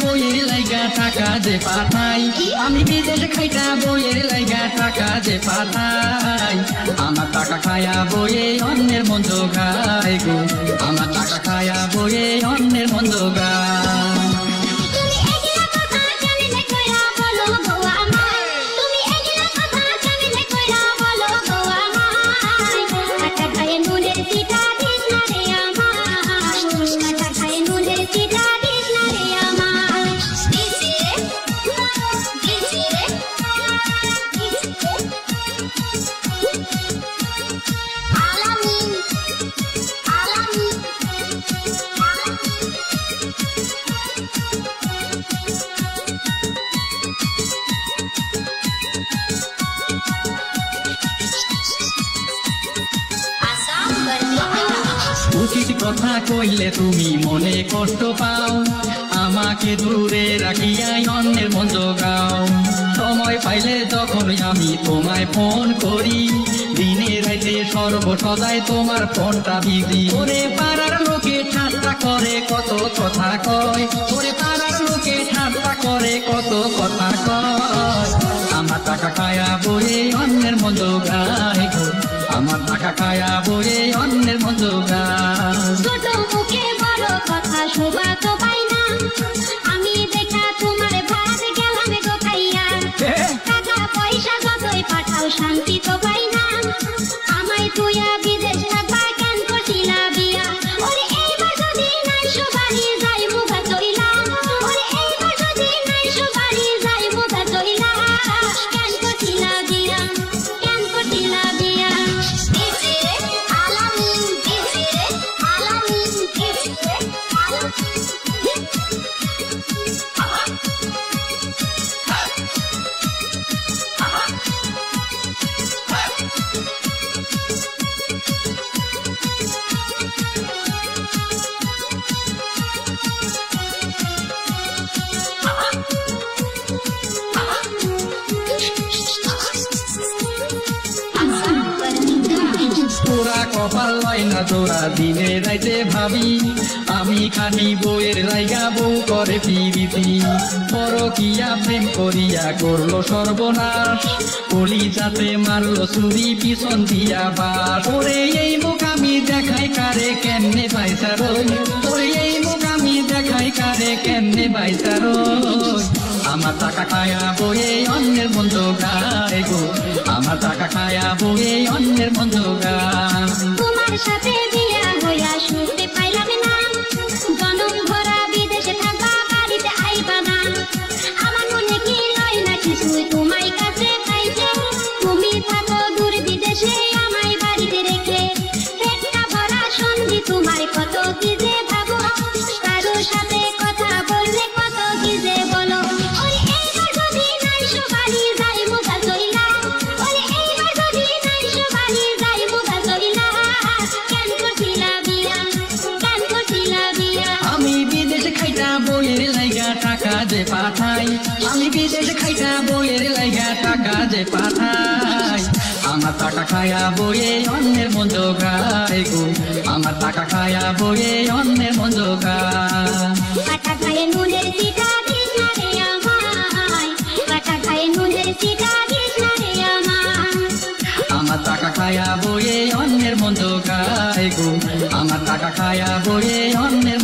বইয়ের লাইগা টাকা যে পাঠাই আমি বিদেশ খাইটা বইয়ের লাইগা টাকা যে পাঠাই আমার টাকা খায়া বইয়ে অন্যের মন জোগায় গো আমার টাকা খায়া বইয়ে অন্যের মন জোগায় উচিত কথা কইলে তুমি মনে কষ্ট পাও আমাকে দূরে রাখিয়াই অন্যের মন জোগাও সময় পাইলে যখন আমি তোমায় ফোন করি দিনে রাইতে সর্বসদাই তোমার ফোনটা বিজি ওরে পাড়ার লোকে ঠাট্টা করে কত কথা কয় ওরে পাড়ার লোকে ঠাট্টা করে কত কথা কয় আমার টাকা খায়া বইয়ে অন্যের মন জোগায় গো আমার টাকা খায়া বইয়ে অন্যের মন জোগায় ছোট মুখে বড় কথা শোভা তো পাই না আমি দেখা তোমার ভাত গেলাম গো খাইয়া টাকা পয়সা যতই পাঠাও শান্তি তো পাই না আমায় তুইয়া বিদেশ থাকবা কেন করছিলা বিয়া ওরে এইবার যদি নাই সুবাড়ি যাই মুখা চইলা ওরে এইবার যদি নাই সুবাড়ি যাই মুখা চইলা কেন করছিলা বিয়া কেন করছিলা বিয়া তোরা কপাল লয় না তোরা দিনে রাইতে ভাবি আমি খানি বইয়ের লাইগা বউ করে পিরিতি পরকিয়া প্রেম করিয়া করলো সর্বনাশ কলি যাতে মারলো চুরি পিছন দিয়া বাস ওরে এই মুখ আমি দেখাই কারে কেমনে বাইসার ওরে এই মুখ আমি দেখাই কারে কেমনে বাইসার আমার টাকা খায়া বইয়ে অন্যের মন জোগায় গো আমার টাকা খায়া বইয়ে অন্যের মন জোগায় তোমার সাথে বিয়া হইয়া শুনতে পাইলাম না জনম ভরা বিদেশে থাকা বাড়িতে আইবা না আমার মনে কি লয় না কিছুই তোমায় কাছে পাইছে তুমি থাকো দূর বিদেশে আমায় বাড়িতে রেখে পেটটা ভরা সন্ধি তোমার কত কি যে ভাবো কারো সাথে কথা বললে কত কি যে বলো ওরে এইবার যদি নাই সুবাড়ি যাই মুখা চইলা ওরে এইবার যদি নাই সুবাড়ি যাই মুখা চইলা কেন করছিলা বিয়া কেন করছিলা বিয়া আমি বিদেশে খাইটা বইয়ের লাইগা টাকা যে পাঠাই আমি বিদেশে খাইটা বইয়ের লাইগা টাকা যে পাঠাই আমার টাকা খায়া বইয়ে অন্যের মন জোগায় গো আমার টাকা খায়া বইয়ে অন্যের মন জোগায় কাটা খায়ে নুনের চিটা দিস না রে আমায় কাটা খায়ে নুনের চিটা দিস না রে আমায় আমার টাকা খায়া বইয়ে অন্যের মন জোগায় গো আমার টাকা খায়া বইয়ে অন্যের